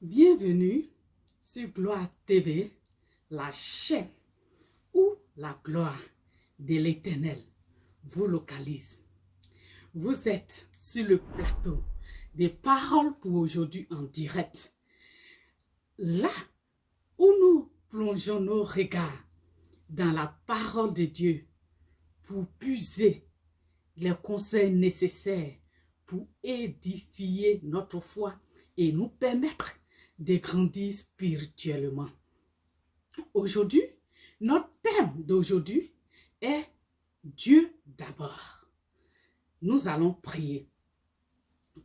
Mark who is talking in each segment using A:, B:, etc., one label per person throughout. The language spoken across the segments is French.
A: Bienvenue sur Gloire TV, la chaîne où la gloire de l'Éternel vous localise. Vous êtes sur le plateau des paroles pour aujourd'hui en direct. Là où nous plongeons nos regards dans la parole de Dieu pour puiser les conseils nécessaires pour édifier notre foi et nous permettre de grandir spirituellement. Aujourd'hui, notre thème d'aujourd'hui est Dieu d'abord. Nous allons prier.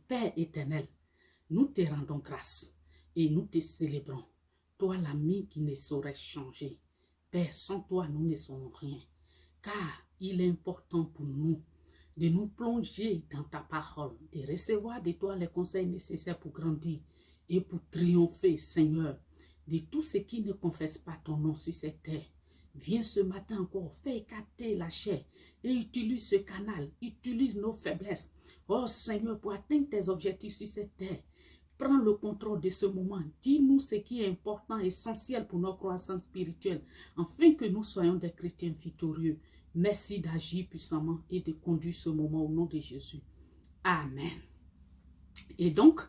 A: Père éternel, nous te rendons grâce et nous te célébrons. Toi l'ami qui ne saurait changer. Père, sans toi nous ne sommes rien. Car il est important pour nous de nous plonger dans ta parole, de recevoir de toi les conseils nécessaires pour grandir et pour triompher, Seigneur, de tout ce qui ne confesse pas ton nom sur cette terre. Viens ce matin encore, fais écarter la chair et utilise ce canal, utilise nos faiblesses. Oh Seigneur, pour atteindre tes objectifs sur cette terre, prends le contrôle de ce moment. Dis-nous ce qui est important, essentiel pour notre croissance spirituelle, afin que nous soyons des chrétiens victorieux. Merci d'agir puissamment et de conduire ce moment au nom de Jésus. Amen. Et donc,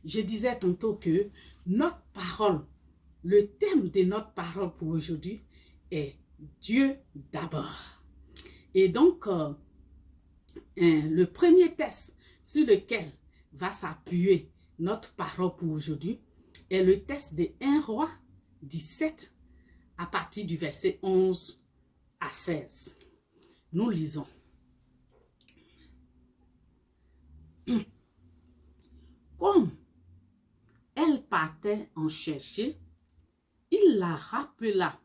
A: je disais tantôt que notre parole, le thème de notre parole pour aujourd'hui est Dieu d'abord. Et donc, le premier texte sur lequel va s'appuyer notre parole pour aujourd'hui est le texte de 1 Roi 17 à partir du verset 11 à 16. Nous lisons. Comme elle partait en chercher, il la rappela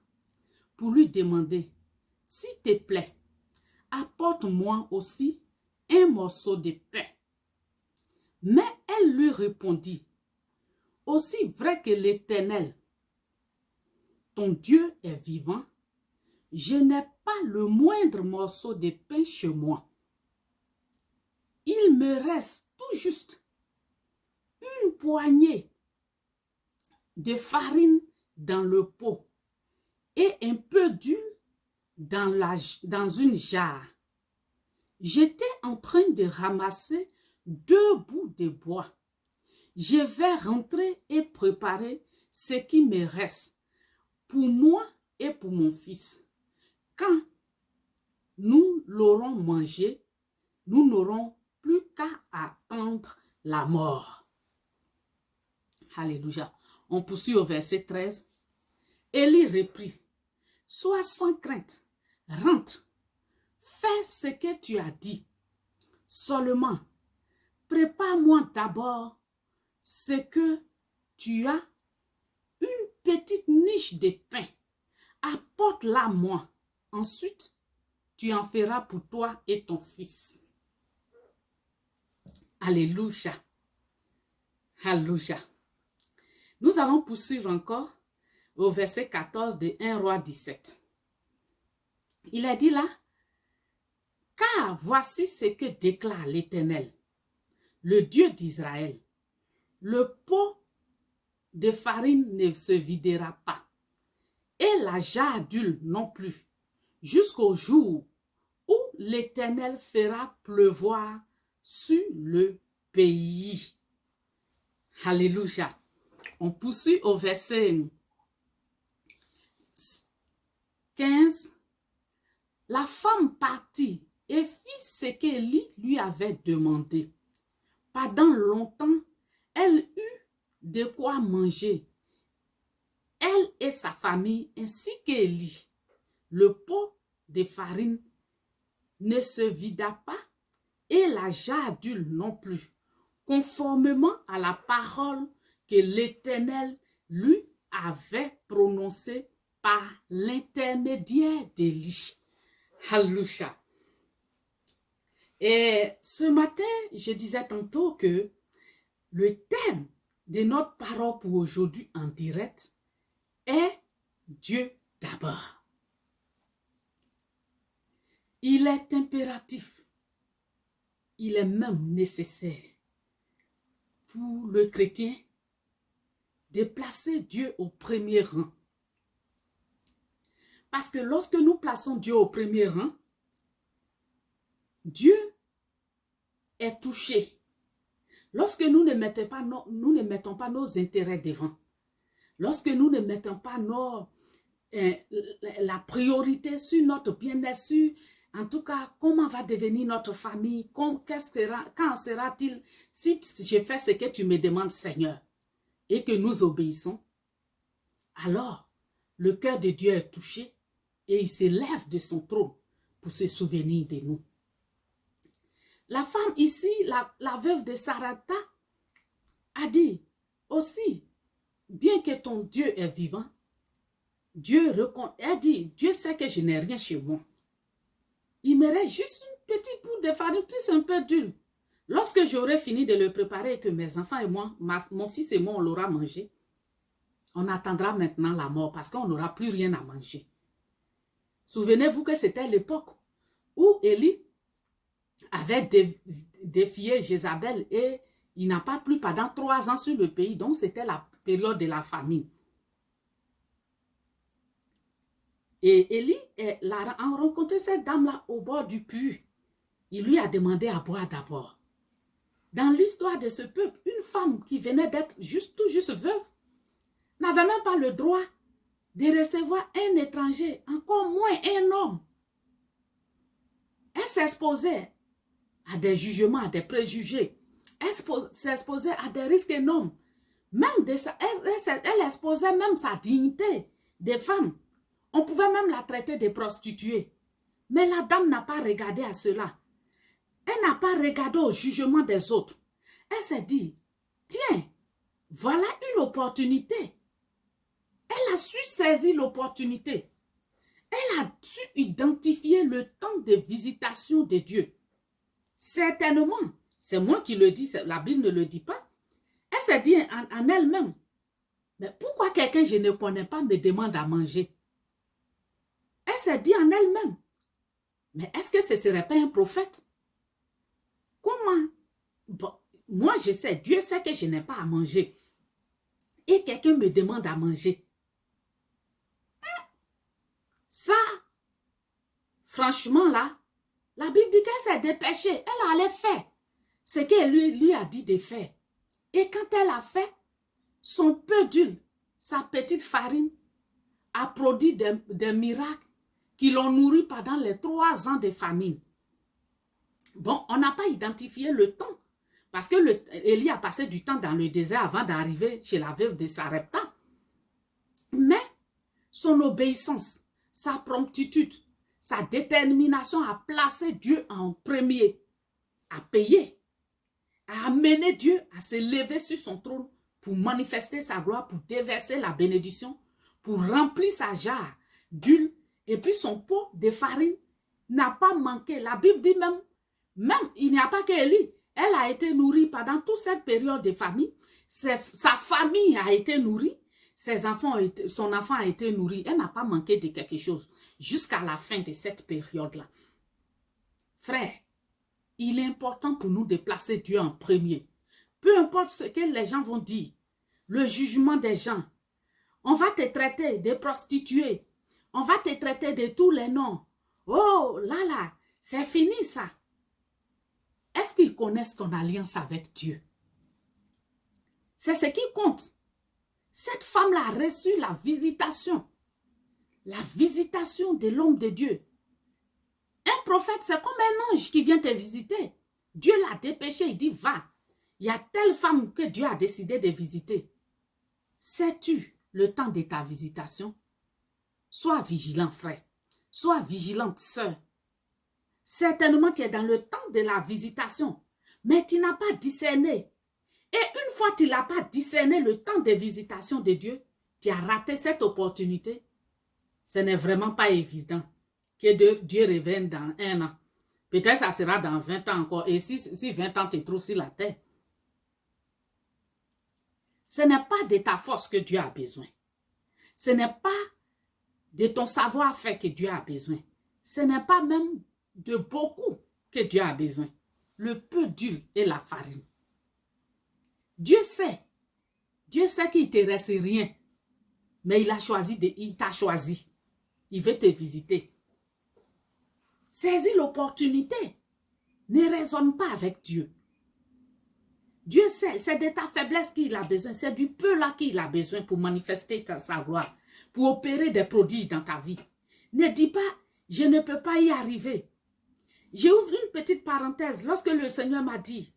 A: pour lui demander, « S'il te plaît, apporte-moi aussi un morceau de pain. » Mais elle lui répondit, « Aussi vrai que l'Éternel, ton Dieu est vivant, je n'ai pas le moindre morceau de pain chez moi. Il me reste tout juste une poignée de farine dans le pot et un peu d'huile dans une jarre. J'étais en train de ramasser 2 bouts de bois. Je vais rentrer et préparer ce qui me reste pour moi et pour mon fils. Quand nous l'aurons mangé, nous n'aurons plus qu'à attendre la mort. » Alléluia. On poursuit au verset 13. Élie reprit, « Sois sans crainte, rentre, fais ce que tu as dit. Seulement, prépare-moi d'abord ce que tu as, une petite niche de pain. Apporte-la moi. Ensuite, tu en feras pour toi et ton fils. » Alléluia. Alléluia. Nous allons poursuivre encore au verset 14 de 1 Roi 17. Il a dit là, « Car voici ce que déclare l'Éternel, le Dieu d'Israël. Le pot de farine ne se videra pas, et la jarre d'huile non plus, jusqu'au jour où l'Éternel fera pleuvoir sur le pays. » Alléluia. On poursuit au verset 15. La femme partit et fit ce qu'Élie lui avait demandé. Pendant longtemps, elle eut de quoi manger, elle et sa famille, ainsi qu'Élie. Le pot de farine ne se vida pas et la jarre d'huile non plus, conformément à la parole que l'Éternel lui avait prononcée par l'intermédiaire d'Élie. Alléluia. Et ce matin, je disais tantôt que le thème de notre parole pour aujourd'hui en direct est Dieu d'abord. Il est impératif, il est même nécessaire pour le chrétien de placer Dieu au premier rang. Parce que lorsque nous plaçons Dieu au premier rang, Dieu est touché. Lorsque nous ne mettons pas nos intérêts devant, lorsque nous ne mettons pas la priorité sur notre bien-être, en tout cas, comment va devenir notre famille, quand sera-t-il si je fais ce que tu me demandes, Seigneur, et que nous obéissons, alors le cœur de Dieu est touché et il se lève de son trône pour se souvenir de nous. La femme ici, la veuve de Sarepta, a dit aussi, bien que ton Dieu est vivant, elle dit, Dieu sait que je n'ai rien chez moi. Il me reste juste une petite bout de farine, plus un peu d'huile. Lorsque j'aurai fini de le préparer et que mes enfants et moi, mon fils et moi, on l'aura mangé, on attendra maintenant la mort parce qu'on n'aura plus rien à manger. Souvenez-vous que c'était l'époque où Élie avait défié Jézabel et il n'a pas plu pendant 3 ans sur le pays. Donc, c'était la période de la famine. Et Élie a rencontré cette dame-là au bord du puits. Il lui a demandé à boire d'abord. Dans l'histoire de ce peuple, une femme qui venait d'être tout juste veuve n'avait même pas le droit de recevoir un étranger, encore moins un homme. Elle s'exposait à des jugements, à des préjugés. Elle s'exposait à des risques énormes. Même elle exposait même sa dignité des femmes. On pouvait même la traiter de prostituée. Mais la dame n'a pas regardé à cela. Elle n'a pas regardé au jugement des autres. Elle s'est dit, tiens, voilà une opportunité. Elle a su saisir l'opportunité. Elle a su identifier le temps de visitation de Dieu. Certainement, c'est moi qui le dis, la Bible ne le dit pas. Elle s'est dit en elle-même, mais pourquoi quelqu'un que je ne connais pas me demande à manger? Elle s'est dit en elle-même, mais est-ce que ce ne serait pas un prophète? Comment? Bon, moi je sais, Dieu sait que je n'ai pas à manger. Et quelqu'un me demande à manger. Ça, franchement là, la Bible dit qu'elle s'est dépêchée. Elle allait faire ce qu'elle lui a dit de faire. Et quand elle a fait, son peu d'huile, sa petite farine, a produit des miracles qui l'ont nourri pendant les 3 ans de famine. Bon, on n'a pas identifié le temps. Parce que Élie a passé du temps dans le désert avant d'arriver chez la veuve de Sarepta. Mais son obéissance, sa promptitude, sa détermination à placer Dieu en premier, à payer, à amener Dieu à se lever sur son trône pour manifester sa gloire, pour déverser la bénédiction, pour remplir sa jarre d'huile et puis son pot de farine n'a pas manqué. La Bible dit même il n'y a pas qu'Élie. Elle a été nourrie pendant toute cette période de famine. Sa famille a été nourrie. Son enfant a été nourri. Elle n'a pas manqué de quelque chose jusqu'à la fin de cette période-là. Frère, il est important pour nous de placer Dieu en premier. Peu importe ce que les gens vont dire, le jugement des gens, on va te traiter de prostituée, on va te traiter de tous les noms. Oh là, c'est fini ça. Est-ce qu'ils connaissent ton alliance avec Dieu? C'est ce qui compte. Cette femme-là a reçu la visitation de l'homme de Dieu. Un prophète, c'est comme un ange qui vient te visiter. Dieu l'a dépêché, il dit, va. Il y a telle femme que Dieu a décidé de visiter. Sais-tu le temps de ta visitation? Sois vigilant, frère. Sois vigilante, sœur. Certainement, tu es dans le temps de la visitation, mais tu n'as pas discerné. Et une fois que tu n'as pas discerné le temps de visitation de Dieu, tu as raté cette opportunité. Ce n'est vraiment pas évident que Dieu revienne dans 1 an. Peut-être ça sera dans 20 ans encore. Et si 20 ans te trouvent sur la terre, ce n'est pas de ta force que Dieu a besoin. Ce n'est pas de ton savoir-faire que Dieu a besoin. Ce n'est pas même de beaucoup que Dieu a besoin. Le peu d'huile et la farine. Dieu sait Dieu sait qu'il ne te reste rien. Mais il t'a choisi. Il veut te visiter. Saisis l'opportunité. Ne raisonne pas avec Dieu. Dieu sait, c'est de ta faiblesse qu'il a besoin. C'est du peu là qu'il a besoin pour manifester sa gloire. Pour opérer des prodiges dans ta vie. Ne dis pas, je ne peux pas y arriver. J'ouvre une petite parenthèse. Lorsque le Seigneur m'a dit,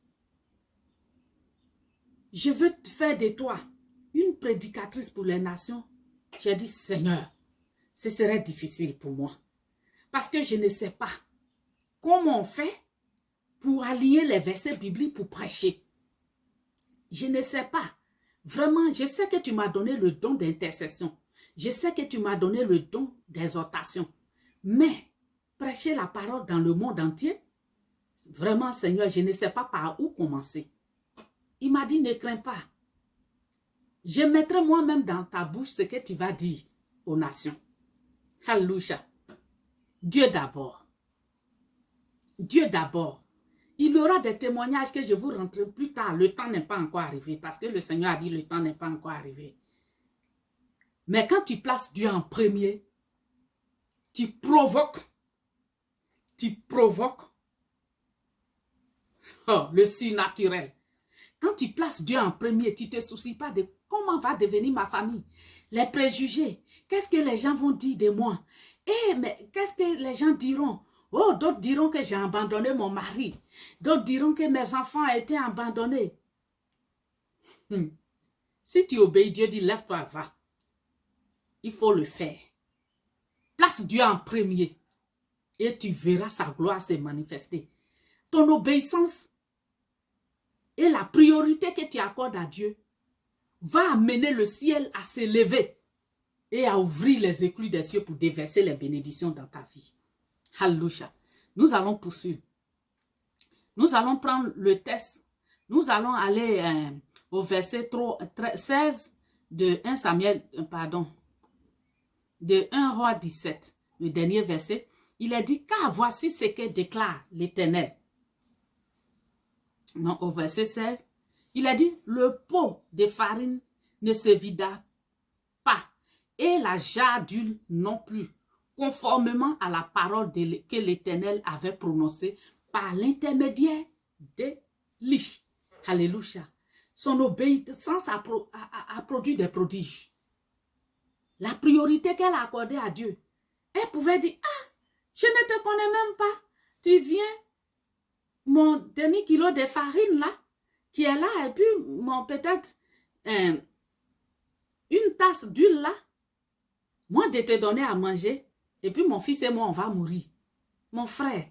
A: je veux faire de toi une prédicatrice pour les nations, j'ai dit, Seigneur, ce serait difficile pour moi. Parce que je ne sais pas comment on fait pour aligner les versets bibliques pour prêcher. Je ne sais pas. Vraiment, je sais que tu m'as donné le don d'intercession. Je sais que tu m'as donné le don d'exhortation. Mais prêcher la parole dans le monde entier, vraiment, Seigneur, je ne sais pas par où commencer. Il m'a dit, ne crains pas. Je mettrai moi-même dans ta bouche ce que tu vas dire aux nations. Alléluia. Dieu d'abord. Dieu d'abord. Il y aura des témoignages que je vous rentrerai plus tard. Le temps n'est pas encore arrivé parce que le Seigneur a dit le temps n'est pas encore arrivé. Mais quand tu places Dieu en premier, tu provoques le surnaturel. Quand tu places Dieu en premier, tu ne te soucies pas de comment va devenir ma famille, les préjugés, qu'est-ce que les gens vont dire de moi. Mais qu'est-ce que les gens diront? Oh, d'autres diront que j'ai abandonné mon mari. D'autres diront que mes enfants ont été abandonnés. Si tu obéis, Dieu dit, lève-toi, va. Il faut le faire. Place Dieu en premier et tu verras sa gloire se manifester. Ton obéissance et la priorité que tu accordes à Dieu va amener le ciel à s'élever et à ouvrir les écluses des cieux pour déverser les bénédictions dans ta vie. Alléluia. Nous allons poursuivre. Nous allons prendre le texte. Nous allons aller au verset 16 de 1 Samuel, de 1 Roi 17, le dernier verset. Il est dit, car voici ce que déclare l'Éternel. Donc au verset 16, il a dit, le pot de farine ne se vida pas et la jarre d'huile non plus, conformément à la parole que l'Éternel avait prononcée par l'intermédiaire d'Élie. Alléluia. Son obéissance a produit des prodiges. La priorité qu'elle a accordée à Dieu, elle pouvait dire, ah, je ne te connais même pas, tu viens, mon demi-kilo de farine là, qui est là, et puis peut-être une tasse d'huile là, moi de te donner à manger, et puis mon fils et moi on va mourir. Mon frère,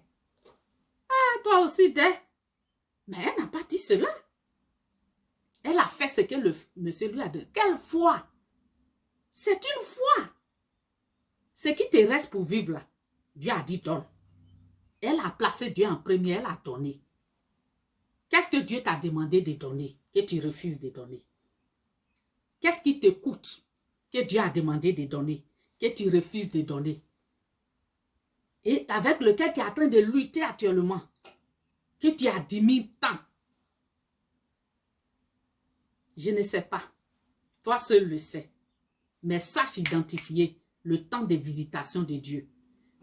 A: ah toi aussi mais elle n'a pas dit cela. Elle a fait ce que le monsieur lui a dit. Quelle foi? C'est une foi. Ce qui te reste pour vivre là, Dieu a dit donne. Elle a placé Dieu en premier, elle a donné. Qu'est-ce que Dieu t'a demandé de donner que tu refuses de donner? Qu'est-ce qui te coûte que Dieu a demandé de donner que tu refuses de donner? Et avec lequel tu es en train de lutter actuellement, que tu as 10 000 temps. Je ne sais pas. Toi seul le sais. Mais sache identifier le temps de visitation de Dieu.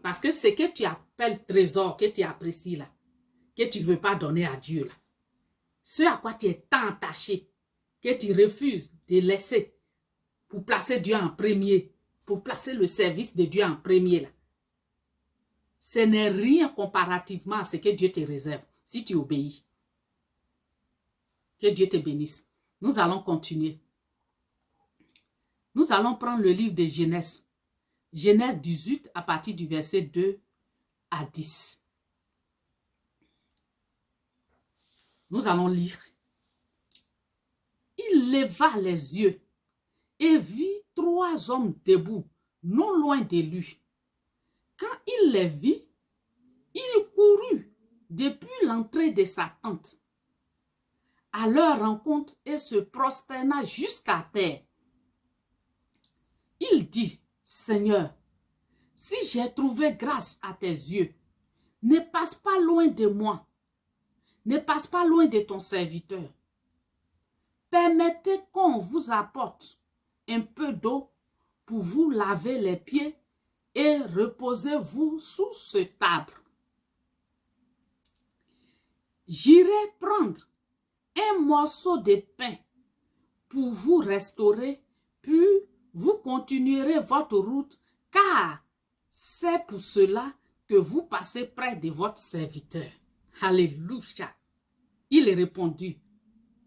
A: Parce que ce que tu appelles trésor, que tu apprécies là, que tu ne veux pas donner à Dieu là, ce à quoi tu es tant attaché, que tu refuses de laisser pour placer Dieu en premier, pour placer le service de Dieu en premier là, ce n'est rien comparativement à ce que Dieu te réserve si tu obéis. Que Dieu te bénisse. Nous allons continuer. Nous allons prendre le livre de Genèse. Genèse 18 à partir du verset 2 à 10. Nous allons lire. Il leva les yeux et vit 3 hommes debout, non loin de lui. Quand il les vit, il courut depuis l'entrée de sa tente à leur rencontre et se prosterna jusqu'à terre. Il dit, Seigneur, si j'ai trouvé grâce à tes yeux, ne passe pas loin de moi, ne passe pas loin de ton serviteur. permettez qu'on vous apporte un peu d'eau pour vous laver les pieds et reposez-vous sous ce arbre. J'irai prendre un morceau de pain pour vous restaurer, puis vous continuerez votre route, car c'est pour cela que vous passez près de votre serviteur. Alléluia. Il répondit,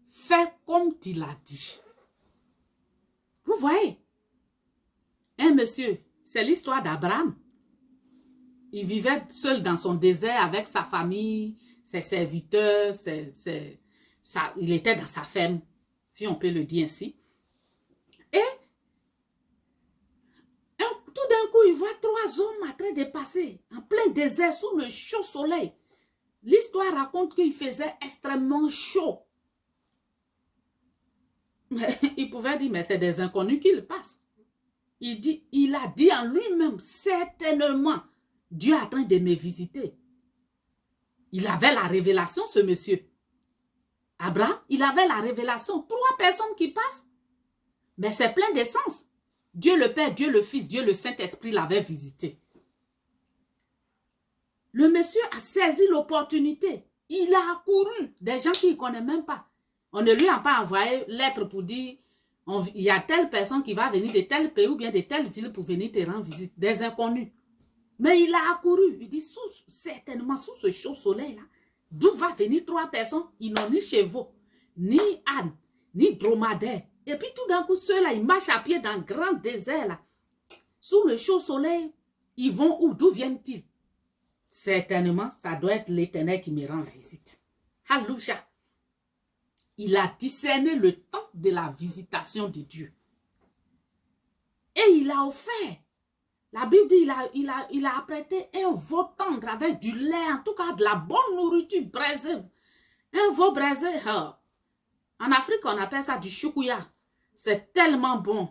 A: fais comme tu l'as dit. Vous voyez, un monsieur, c'est l'histoire d'Abraham. Il vivait seul dans son désert avec sa famille, ses serviteurs, il était dans sa ferme, si on peut le dire ainsi. Et tout d'un coup, il voit 3 hommes en train de passer en plein désert sous le chaud soleil. L'histoire raconte qu'il faisait extrêmement chaud. Il pouvait dire, mais c'est des inconnus qui le passent. Il a dit en lui-même, certainement, Dieu est en train de me visiter. Il avait la révélation, ce monsieur. Abraham, il avait la révélation. 3 personnes qui passent. Mais c'est plein d'essence. Dieu le Père, Dieu le Fils, Dieu le Saint-Esprit l'avait visité. Le monsieur a saisi l'opportunité. Il a accouru des gens qu'il ne connaît même pas. On ne lui a pas envoyé lettre pour dire il y a telle personne qui va venir de tel pays ou bien de telle ville pour venir te rendre visite. Des inconnus. Mais il a accouru. Il dit, certainement sous ce chaud soleil-là, d'où va venir 3 personnes? Ils n'ont ni chevaux, ni ânes, ni dromadaires. Et puis tout d'un coup, ceux-là, ils marchent à pied dans le grand désert. Là. Sous le chaud soleil, ils vont où? D'où viennent-ils? Certainement, ça doit être l'Éternel qui me rend visite. Alléluia. Il a discerné le temps de la visitation de Dieu. Et il a offert. La Bible dit il a apprêté un veau tendre avec du lait, en tout cas de la bonne nourriture braisée. Un veau braisé. En Afrique, on appelle ça du choukouya. C'est tellement bon.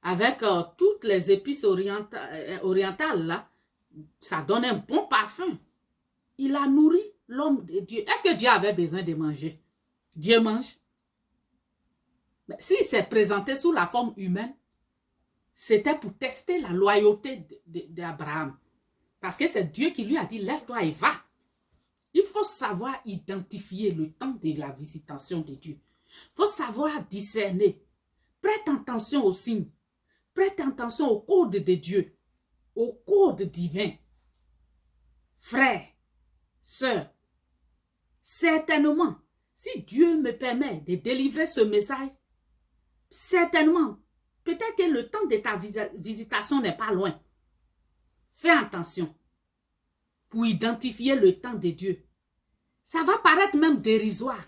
A: Avec toutes les épices orientales, là, ça donne un bon parfum. Il a nourri l'homme de Dieu. Est-ce que Dieu avait besoin de manger? Dieu mange. Mais s'il s'est présenté sous la forme humaine, c'était pour tester la loyauté d'Abraham. Parce que c'est Dieu qui lui a dit, lève-toi et va. Il faut savoir identifier le temps de la visitation de Dieu. Il faut savoir discerner. Prête attention aux signes. Prête attention au code de Dieu. Au code divin. Frère, sœur, certainement, si Dieu me permet de délivrer ce message, certainement, peut-être que le temps de ta visitation n'est pas loin. Fais attention pour identifier le temps de Dieu. Ça va paraître même dérisoire.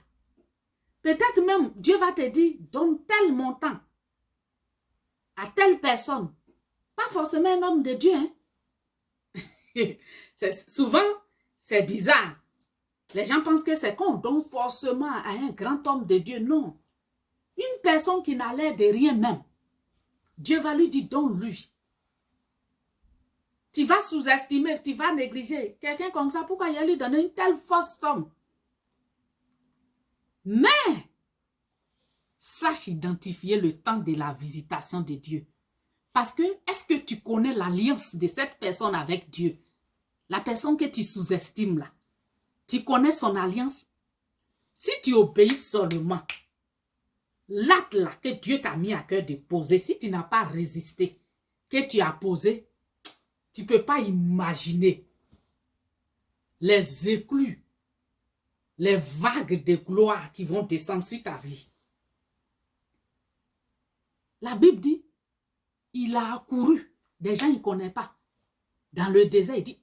A: Peut-être même Dieu va te dire, donne tel montant à telle personne. Pas forcément un homme de Dieu. Hein? Souvent, c'est bizarre. Les gens pensent que c'est qu'on donne forcément à un grand homme de Dieu. Non. Une personne qui n'a l'air de rien même. Dieu va lui dire, donne-lui. Tu vas sous-estimer, tu vas négliger. Quelqu'un comme ça, pourquoi il a lui donné une telle fausse somme? Mais, sache identifier le temps de la visitation de Dieu. Parce que, est-ce que tu connais l'alliance de cette personne avec Dieu? La personne que tu sous-estimes là. Tu connais son alliance? Si tu obéis seulement, l'acte là que Dieu t'a mis à cœur de poser, si tu n'as pas résisté, que tu as posé, tu ne peux pas imaginer les éclus, les vagues de gloire qui vont descendre sur ta vie. La Bible dit, il a accouru. Des gens, ils ne connaissent pas. Dans le désert, il dit,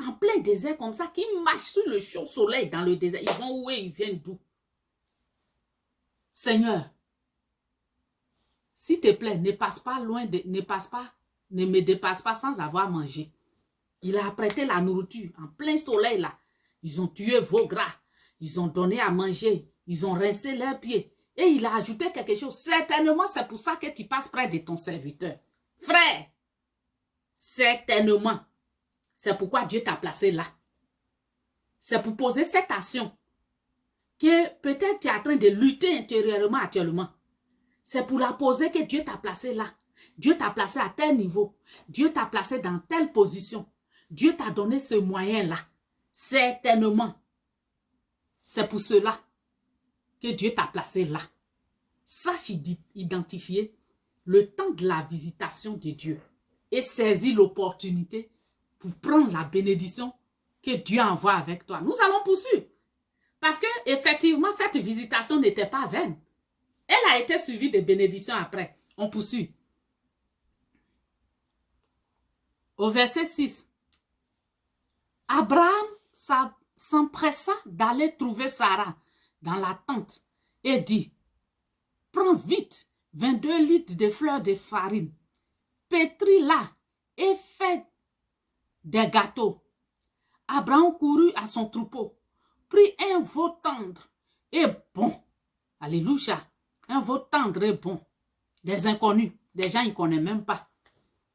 A: en plein désert comme ça, qui marchent sur le chaud soleil dans le désert. Ils vont où et ils viennent d'où? Seigneur, s'il te plaît, ne passe pas loin, ne me dépasse pas sans avoir mangé. Il a apprêté la nourriture en plein soleil là. Ils ont tué vos gras. Ils ont donné à manger. Ils ont rincé leurs pieds. Et il a ajouté quelque chose. Certainement, c'est pour ça que tu passes près de ton serviteur. Frère, certainement, c'est pourquoi Dieu t'a placé là. C'est pour poser cette action que peut-être tu es en train de lutter intérieurement actuellement. C'est pour la poser que Dieu t'a placé là. Dieu t'a placé à tel niveau. Dieu t'a placé dans telle position. Dieu t'a donné ce moyen-là. Certainement. C'est pour cela que Dieu t'a placé là. Sache identifier le temps de la visitation de Dieu et saisis l'opportunité pour prendre la bénédiction que Dieu envoie avec toi. Nous allons poursuivre. Parce que effectivement, cette visitation n'était pas vaine. Elle a été suivie de bénédictions après. On poursuit. Au verset 6. Abraham s'empressa d'aller trouver Sarah dans la tente et dit, prends vite 22 litres de fleurs de farine, pétris-la et fais des gâteaux. Abraham courut à son troupeau, prit un veau tendre et bon. Alléluia. Un veau tendre et bon. Des inconnus. Des gens, ils ne connaissent même pas.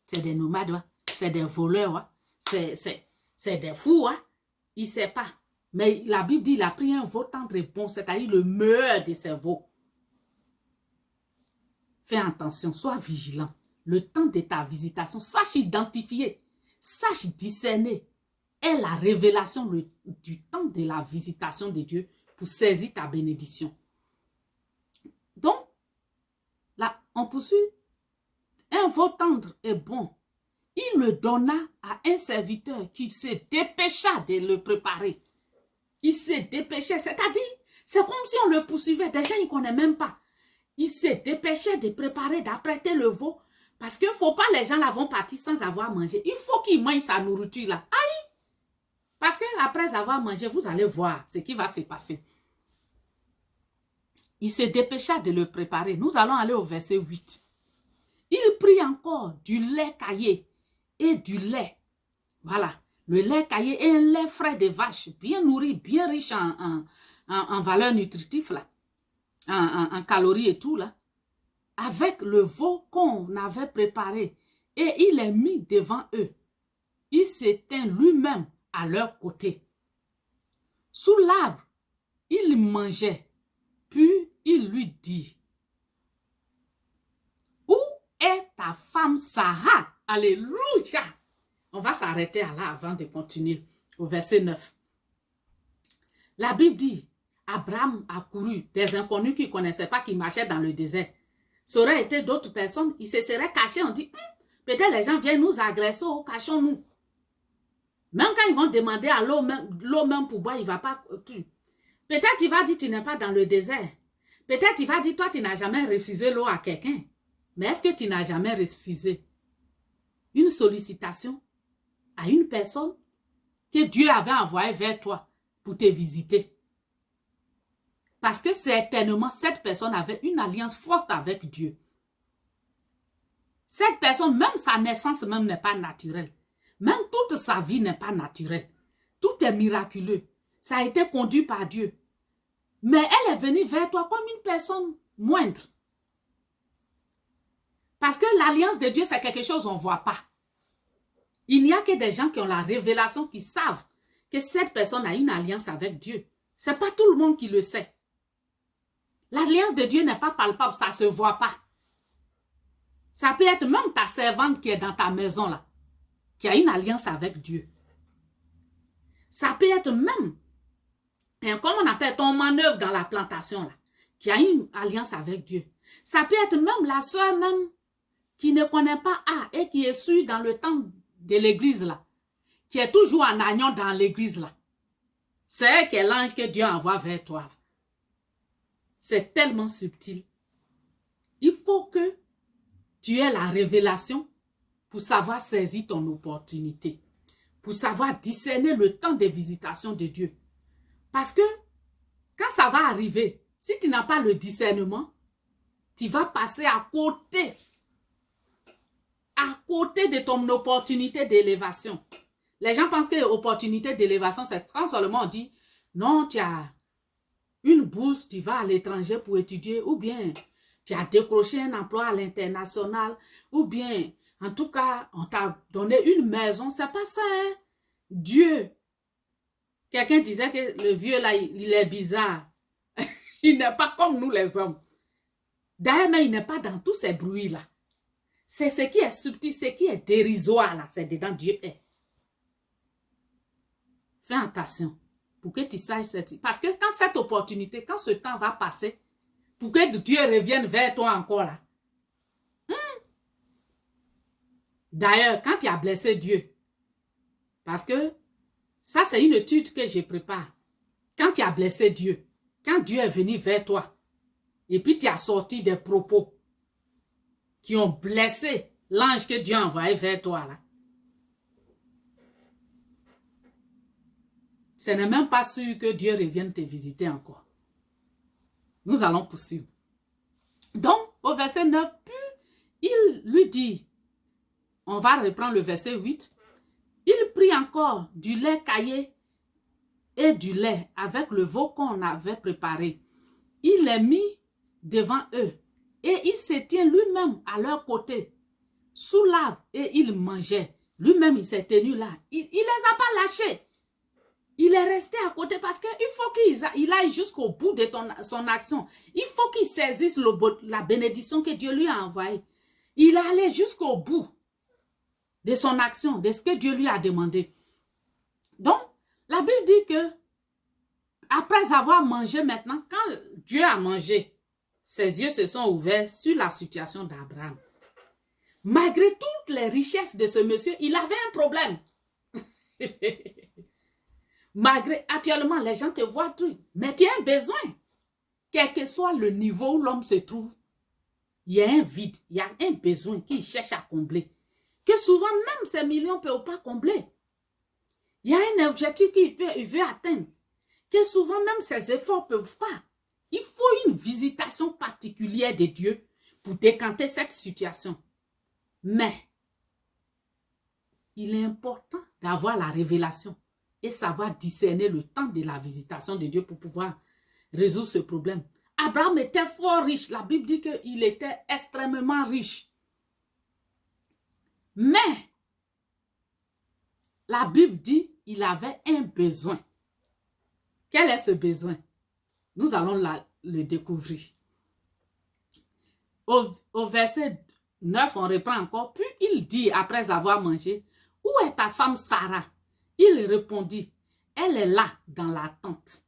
A: C'est des nomades. Ouais. C'est des voleurs. Ouais. C'est des fous. Ouais. Il ne sait pas. Mais la Bible dit qu'il a pris un veau tendre et bon, c'est-à-dire le meilleur de ses veaux. Fais attention, sois vigilant. Le temps de ta visitation, sache identifier, sache discerner. Est la révélation du temps de la visitation de Dieu pour saisir ta bénédiction. Donc, là, on poursuit. Un veau tendre et bon. Il le donna à un serviteur qui se dépêcha de le préparer. Il se dépêchait, c'est-à-dire, c'est comme si on le poursuivait. Des gens, ils ne connaissent même pas. Il se dépêchait de préparer, d'apprêter le veau. Parce qu'il ne faut pas les gens là vont partir sans avoir mangé. Il faut qu'ils mangent sa nourriture là. Aïe! Parce qu'après avoir mangé, vous allez voir ce qui va se passer. Il se dépêcha de le préparer. Nous allons aller au verset 8. Il prit encore du lait caillé et du lait. Voilà. Le lait caillé et un lait frais de vache, bien nourri, bien riche en valeurs nutritives, là. En calories et tout, là. Avec le veau qu'on avait préparé. Et il les mis devant eux. Il s'éteint lui-même à leur côté. Sous l'arbre, il mangeait. Puis il lui dit, où est ta femme Sarah? Alléluia! On va s'arrêter là avant de continuer au verset 9. La Bible dit, Abraham a couru des inconnus qui ne connaissaient pas, qui marchaient dans le désert. Ça aurait été d'autres personnes, ils se seraient cachés, on dit, peut-être les gens viennent nous agresser, cachons-nous. Même quand ils vont demander à l'eau même pour boire, il ne va pas... Peut-être il va dire, tu n'es pas dans le désert. Peut-être il va dire, toi, tu n'as jamais refusé l'eau à quelqu'un. Mais est-ce que tu n'as jamais refusé une sollicitation à une personne que Dieu avait envoyée vers toi pour te visiter? Parce que certainement, cette personne avait une alliance forte avec Dieu. Cette personne, même sa naissance même n'est pas naturelle. Même toute sa vie n'est pas naturelle. Tout est miraculeux. Ça a été conduit par Dieu. Mais elle est venue vers toi comme une personne moindre. Parce que l'alliance de Dieu, c'est quelque chose qu'on ne voit pas. Il n'y a que des gens qui ont la révélation, qui savent que cette personne a une alliance avec Dieu. Ce n'est pas tout le monde qui le sait. L'alliance de Dieu n'est pas palpable, ça ne se voit pas. Ça peut être même ta servante qui est dans ta maison là, qui a une alliance avec Dieu. Ça peut être même, comme on appelle ton manœuvre dans la plantation là, qui a une alliance avec Dieu. Ça peut être même la soeur même qui ne connaît pas et qui est sûre dans le temps de l'église là, qui est toujours en agneau dans l'église là. C'est elle qui est l'ange que Dieu envoie vers toi. C'est tellement subtil. Il faut que tu aies la révélation pour savoir saisir ton opportunité, pour savoir discerner le temps de visitation de Dieu. Parce que quand ça va arriver, si tu n'as pas le discernement, tu vas passer à côté de ton opportunité d'élévation. Les gens pensent que l'opportunité d'élévation, c'est quand seulement on dit, non, tu as une bourse, tu vas à l'étranger pour étudier, ou bien tu as décroché un emploi à l'international, ou bien, en tout cas, on t'a donné une maison. C'est pas ça, hein? Dieu. Quelqu'un disait que le vieux là, il est bizarre. Il n'est pas comme nous les hommes. D'ailleurs, mais il n'est pas dans tous ces bruits-là. C'est ce qui est subtil, ce qui est dérisoire là. C'est dedans Dieu est. Fais attention pour que tu saches cette... Parce que quand cette opportunité, quand ce temps va passer, pour que Dieu revienne vers toi encore là. D'ailleurs, quand tu as blessé Dieu, parce que ça c'est une étude que je prépare. Quand tu as blessé Dieu, quand Dieu est venu vers toi, et puis tu as sorti des propos qui ont blessé l'ange que Dieu a envoyé vers toi là. Ce n'est même pas sûr que Dieu revienne te visiter encore. Nous allons poursuivre. Donc, au verset 9, puis il lui dit, on va reprendre le verset 8, il prit encore du lait caillé et du lait avec le veau qu'on avait préparé. Il les mit devant eux et il se tient lui-même à leur côté, sous l'arbre, et il mangeait. Lui-même, il s'est tenu là. Il ne les a pas lâchés. Il est resté à côté parce qu'il faut qu'il aille jusqu'au bout de son action. Il faut qu'il saisisse la bénédiction que Dieu lui a envoyée. Il est allé jusqu'au bout de son action, de ce que Dieu lui a demandé. Donc, la Bible dit que après avoir mangé maintenant, quand Dieu a mangé, ses yeux se sont ouverts sur la situation d'Abraham. Malgré toutes les richesses de ce monsieur, il avait un problème. Malgré, actuellement, les gens te voient tout, mais tu as un besoin. Quel que soit le niveau où l'homme se trouve, il y a un vide, il y a un besoin qu'il cherche à combler. Que souvent, même ces millions ne peuvent pas combler. Il y a un objectif qu'il veut atteindre. Que souvent, même ses efforts ne peuvent pas. Il faut une visitation particulière de Dieu pour décanter cette situation. Mais, il est important d'avoir la révélation et savoir discerner le temps de la visitation de Dieu pour pouvoir résoudre ce problème. Abraham était fort riche. La Bible dit qu'il était extrêmement riche. Mais, la Bible dit qu'il avait un besoin. Quel est ce besoin? Nous allons le découvrir. Au verset 9, on reprend encore. Puis il dit, après avoir mangé, « Où est ta femme Sarah? » Il répondit, « Elle est là, dans la tente. »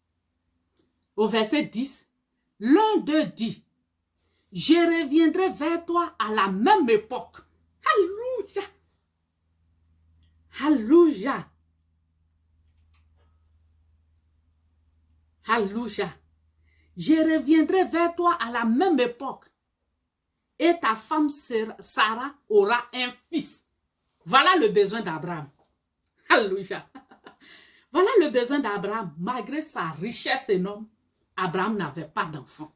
A: Au verset 10, l'un d'eux dit, « Je reviendrai vers toi à la même époque. » Alléluia! Alléluia! Alléluia! Je reviendrai vers toi à la même époque. Et ta femme Sarah aura un fils. Voilà le besoin d'Abraham. Alléluia. Voilà le besoin d'Abraham. Malgré sa richesse énorme, Abraham n'avait pas d'enfant.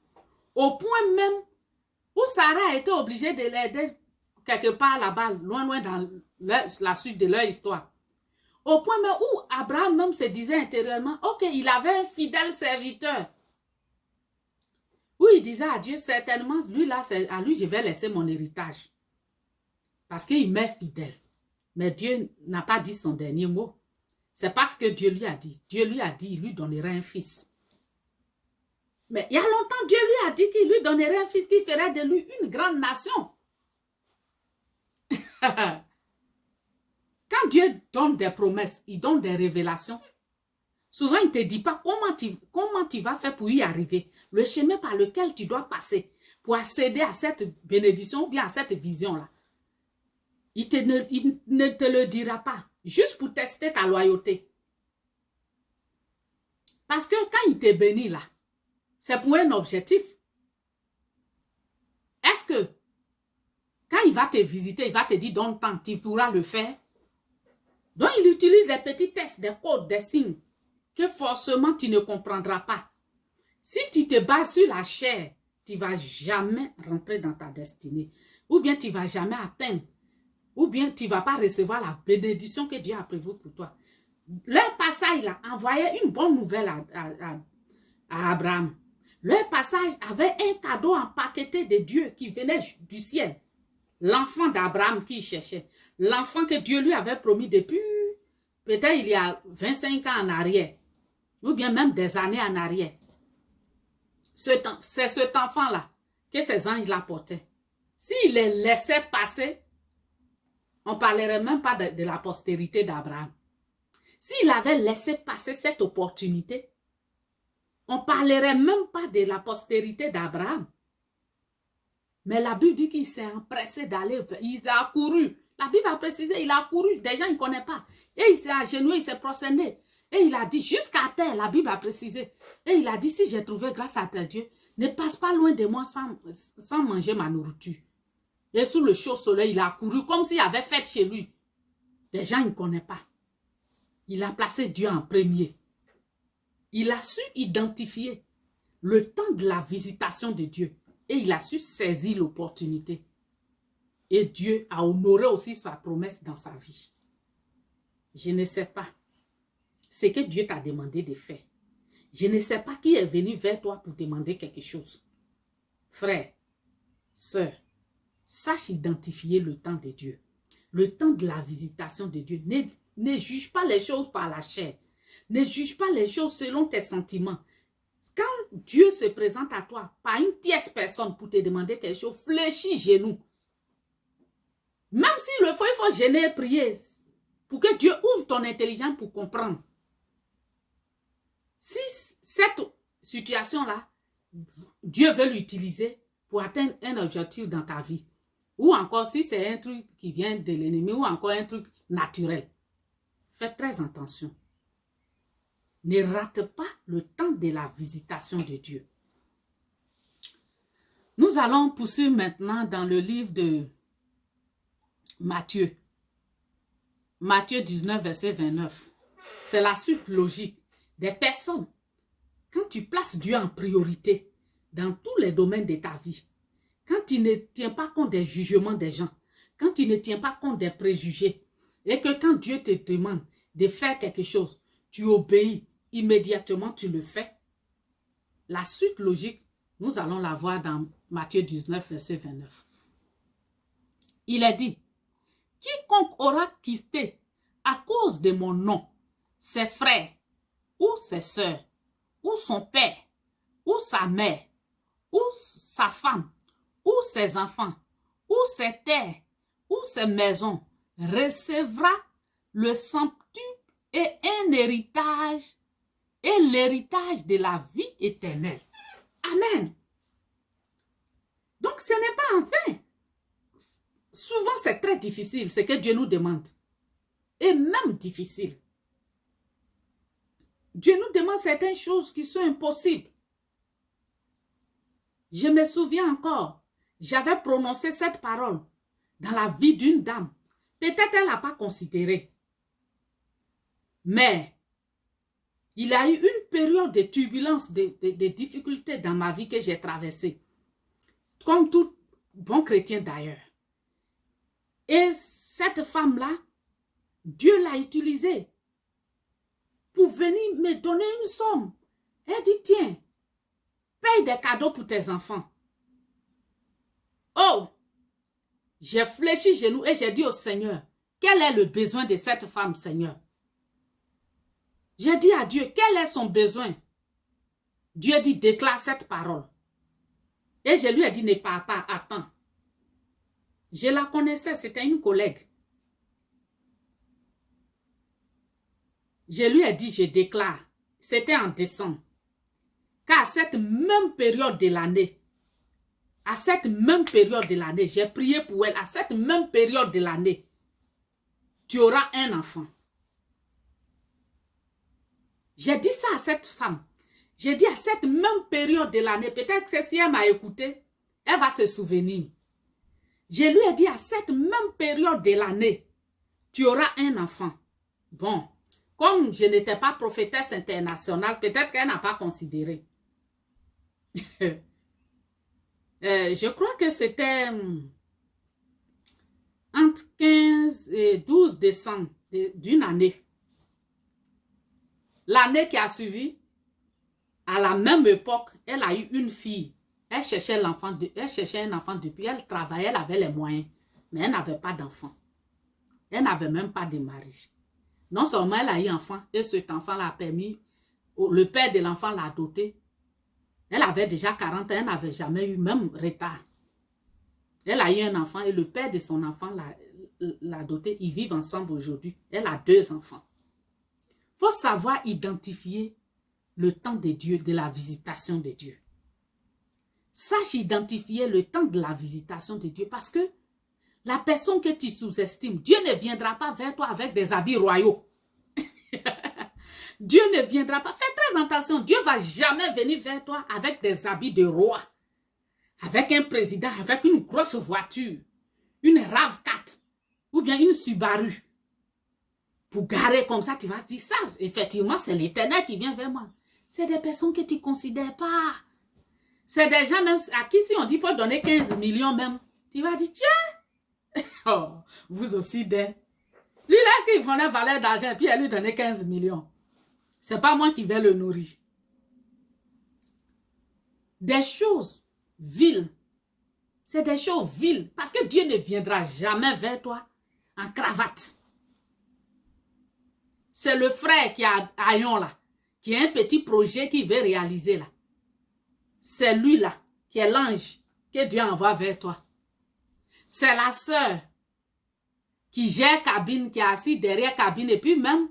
A: Au point même où Sarah a été obligée de l'aider quelque part là-bas, loin dans la suite de leur histoire. Au point même où Abraham même se disait intérieurement, ok, il avait un fidèle serviteur. Où il disait à Dieu, certainement, lui là, à lui je vais laisser mon héritage. Parce qu'il m'est fidèle. Mais Dieu n'a pas dit son dernier mot. C'est parce que Dieu lui a dit. Dieu lui a dit, il lui donnerait un fils. Mais il y a longtemps, Dieu lui a dit qu'il lui donnerait un fils qui ferait de lui une grande nation. Quand Dieu donne des promesses, il donne des révélations. Souvent, il ne te dit pas comment tu vas faire pour y arriver. Le chemin par lequel tu dois passer pour accéder à cette bénédiction ou bien à cette vision-là. Il ne te le dira pas. Juste pour tester ta loyauté. Parce que quand il te bénit là, c'est pour un objectif. Est-ce que quand il va te visiter, il va te dire donne temps, tu pourras le faire? Donc il utilise des petits tests, des codes, des signes que forcément tu ne comprendras pas. Si tu te bases sur la chair, tu ne vas jamais rentrer dans ta destinée. Ou bien tu ne vas jamais atteindre. Ou bien tu ne vas pas recevoir la bénédiction que Dieu a prévue pour toi. Leur passage là envoyait une bonne nouvelle à Abraham. Leur passage avait un cadeau empaqueté de Dieu qui venait du ciel. L'enfant d'Abraham qu'il cherchait. L'enfant que Dieu lui avait promis depuis peut-être il y a 25 ans en arrière. Ou bien même des années en arrière. C'est cet enfant-là que ces anges l'apportaient. S'il les laissait passer, on ne parlerait même pas de la postérité d'Abraham. S'il avait laissé passer cette opportunité, on ne parlerait même pas de la postérité d'Abraham. Mais la Bible dit qu'il s'est empressé d'aller, il a couru. La Bible a précisé, il a couru, des gens ne connaissent pas. Et il s'est agenouillé, il s'est prosterné. Et il a dit, jusqu'à terre, la Bible a précisé. Et il a dit, si j'ai trouvé grâce à tes dieux, ne passe pas loin de moi sans manger ma nourriture. Et sous le chaud soleil, il a couru comme s'il avait fait chez lui. Les gens ne connaissent pas. Il a placé Dieu en premier. Il a su identifier le temps de la visitation de Dieu. Et il a su saisir l'opportunité. Et Dieu a honoré aussi sa promesse dans sa vie. Je ne sais pas ce que Dieu t'a demandé de faire. Je ne sais pas qui est venu vers toi pour demander quelque chose. Frère, sœur, sache identifier le temps de Dieu. Le temps de la visitation de Dieu. Ne juge pas les choses par la chair. Ne juge pas les choses selon tes sentiments. Quand Dieu se présente à toi par une tierce personne pour te demander quelque chose, fléchis genoux. Même s'il le faut, il faut gêner et prier pour que Dieu ouvre ton intelligence pour comprendre. Si cette situation-là, Dieu veut l'utiliser pour atteindre un objectif dans ta vie, ou encore si c'est un truc qui vient de l'ennemi, ou encore un truc naturel, fais très attention. Ne rate pas le temps de la visitation de Dieu. Nous allons poursuivre maintenant dans le livre de Matthieu. Matthieu 19, verset 29. C'est la suite logique des personnes. Quand tu places Dieu en priorité dans tous les domaines de ta vie, quand tu ne tiens pas compte des jugements des gens, quand tu ne tiens pas compte des préjugés, et que quand Dieu te demande de faire quelque chose, tu obéis, immédiatement tu le fais. La suite logique, nous allons la voir dans Matthieu 19, verset 29. Il est dit, quiconque aura quitté à cause de mon nom ses frères ou ses sœurs, ou son père, ou sa mère, ou sa femme, ou ses enfants, ou ses terres, ou ses maisons, recevra le centuple et un héritage, et l'héritage de la vie éternelle. Amen. Donc ce n'est pas en vain. Souvent c'est très difficile ce que Dieu nous demande. Et même difficile. Dieu nous demande certaines choses qui sont impossibles. Je me souviens encore, j'avais prononcé cette parole dans la vie d'une dame. Peut-être elle n'a pas considéré. Mais il y a eu une période de turbulence, de difficultés dans ma vie que j'ai traversée. Comme tout bon chrétien d'ailleurs. Et cette femme-là, Dieu l'a utilisée pour venir me donner une somme. Elle dit, tiens, paye des cadeaux pour tes enfants. Oh, j'ai fléchi genoux et j'ai dit au Seigneur, quel est le besoin de cette femme, Seigneur? J'ai dit à Dieu, quel est son besoin? Dieu dit, déclare cette parole. Et je lui ai dit, ne pars pas, attends. Je la connaissais, c'était une collègue. Je lui ai dit, je déclare. C'était en décembre. Car à cette même période de l'année, j'ai prié pour elle, à cette même période de l'année, tu auras un enfant. J'ai dit ça à cette femme. J'ai dit à cette même période de l'année, peut-être que si elle m'a écouté, elle va se souvenir. Je lui ai dit à cette même période de l'année, tu auras un enfant. Bon, comme je n'étais pas prophétesse internationale, peut-être qu'elle n'a pas considéré. Je crois que c'était entre 15 et 12 décembre d'une année. L'année qui a suivi, à la même époque, elle a eu une fille. Elle cherchait un enfant depuis. Elle travaillait, elle avait les moyens. Mais elle n'avait pas d'enfant. Elle n'avait même pas de mari. Non seulement elle a eu un enfant, et cet enfant l'a permis, le père de l'enfant l'a doté. Elle avait déjà 40 ans, elle n'avait jamais eu même retard. Elle a eu un enfant et le père de son enfant l'a doté. Ils vivent ensemble aujourd'hui. Elle a 2 enfants. Il faut savoir identifier le temps de Dieu, de la visitation de Dieu. Sache identifier le temps de la visitation de Dieu parce que la personne que tu sous-estimes, Dieu ne viendra pas vers toi avec des habits royaux. Dieu ne viendra pas. Fais très attention. Dieu ne va jamais venir vers toi avec des habits de roi. Avec un président, avec une grosse voiture. Une RAV4. Ou bien une Subaru. Pour garer comme ça, tu vas te dire ça. Effectivement, c'est l'Éternel qui vient vers moi. C'est des personnes que tu ne considères pas. C'est des gens même à qui si on dit qu'il faut donner 15 millions même. Tu vas dire, tiens. Oh, vous aussi des. Lui, là, est-ce qu'il prenait valeur d'argent et puis elle lui donnait 15 millions? C'est pas moi qui vais le nourrir. Des choses viles. C'est des choses viles. Parce que Dieu ne viendra jamais vers toi en cravate. C'est le frère qui a Ayon là, qui a un petit projet qu'il veut réaliser là. C'est lui là, qui est l'ange que Dieu envoie vers toi. C'est la sœur qui gère cabine, qui est assise derrière cabine et puis même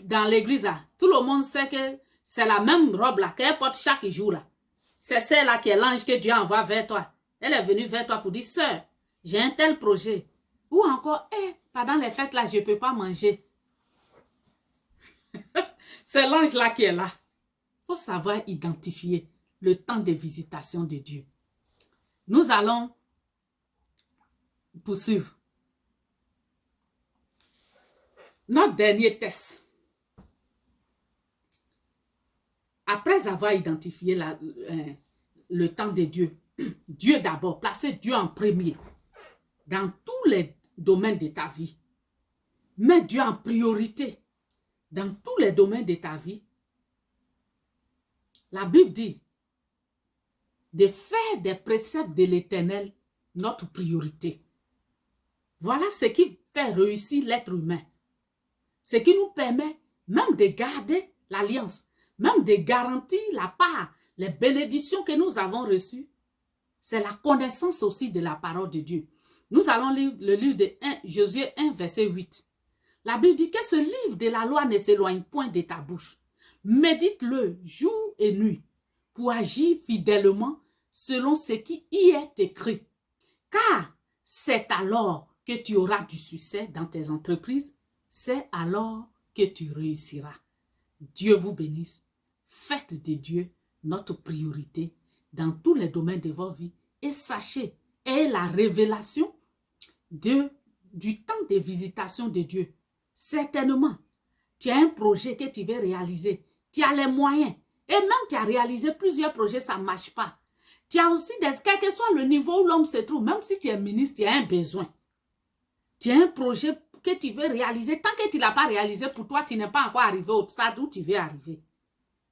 A: dans l'église là, tout le monde sait que c'est la même robe là qu'elle porte chaque jour là. C'est celle-là qui est l'ange que Dieu envoie vers toi. Elle est venue vers toi pour dire, sœur, j'ai un tel projet. Ou encore, pendant les fêtes là, je ne peux pas manger. C'est l'ange là qui est là. Il faut savoir identifier le temps de visitation de Dieu. Nous allons poursuivre. Notre dernier test. Après avoir identifié le temps de Dieu, Dieu d'abord, placer Dieu en premier dans tous les domaines de ta vie. Mets Dieu en priorité dans tous les domaines de ta vie. La Bible dit de faire des préceptes de l'Éternel notre priorité. Voilà ce qui fait réussir l'être humain. Ce qui nous permet même de garder l'alliance, même de garantir la part, les bénédictions que nous avons reçues. C'est la connaissance aussi de la parole de Dieu. Nous allons lire le livre de Josué 1, verset 8. La Bible dit que ce livre de la loi ne s'éloigne point de ta bouche. Médite-le jour et nuit pour agir fidèlement selon ce qui y est écrit. Car c'est alors que tu auras du succès dans tes entreprises. C'est alors que tu réussiras. Dieu vous bénisse. Faites de Dieu notre priorité dans tous les domaines de votre vie. Et sachez, ayez la révélation du temps de visitation de Dieu. Certainement, tu as un projet que tu veux réaliser. Tu as les moyens. Et même tu as réalisé plusieurs projets, ça ne marche pas. Tu as aussi, quel que soit le niveau où l'homme se trouve, même si tu es ministre, tu as un besoin. Tu as un projet que tu veux réaliser. Tant que tu ne l'as pas réalisé, pour toi, tu n'es pas encore arrivé au stade où tu veux arriver.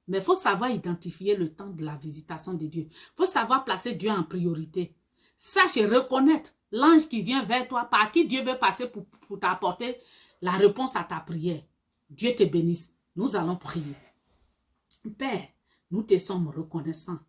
A: Mais il faut savoir identifier le temps de la visitation de Dieu. Il faut savoir placer Dieu en priorité. Sache reconnaître l'ange qui vient vers toi, par qui Dieu veut passer pour t'apporter la réponse à ta prière. Dieu te bénisse. Nous allons prier. Père, nous te sommes reconnaissants.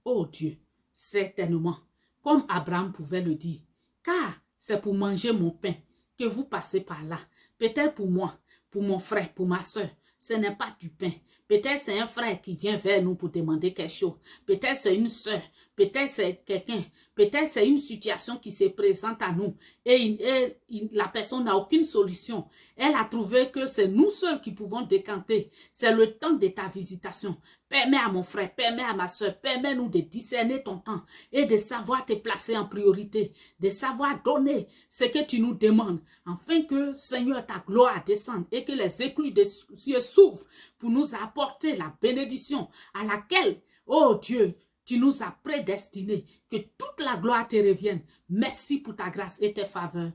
A: Oh Dieu, certainement, comme Abraham pouvait le dire, car c'est pour manger mon pain que vous passez par là. Peut-être pour moi, pour mon frère, pour ma soeur, ce n'est pas du pain. Peut-être c'est un frère qui vient vers nous pour demander quelque chose. Peut-être c'est une soeur. Peut-être c'est quelqu'un. Peut-être c'est une situation qui se présente à nous. Et la personne n'a aucune solution. Elle a trouvé que c'est nous seuls qui pouvons décanter. C'est le temps de ta visitation. Permets à mon frère, permets à ma soeur, permets-nous de discerner ton temps et de savoir te placer en priorité, de savoir donner ce que tu nous demandes, afin que, Seigneur, ta gloire descende et que les écluses des cieux s'ouvrent pour nous apporter la bénédiction à laquelle, oh Dieu, tu nous as prédestinés, que toute la gloire te revienne. Merci pour ta grâce et tes faveurs.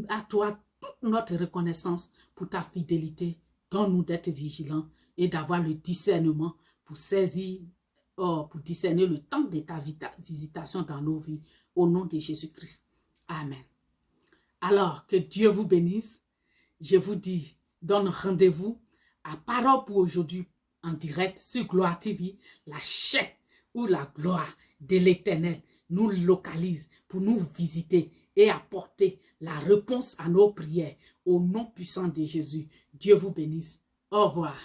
A: À toi, toute notre reconnaissance pour ta fidélité. Donne-nous d'être vigilants et d'avoir le discernement pour saisir, pour discerner le temps de ta visitation dans nos vies. Au nom de Jésus-Christ. Amen. Alors, que Dieu vous bénisse. Je vous dis, donne rendez-vous à Parole pour aujourd'hui en direct sur Gloire TV, la chaîne où la gloire de l'Éternel nous localise pour nous visiter et apporter la réponse à nos prières. Au nom puissant de Jésus, Dieu vous bénisse. Au revoir.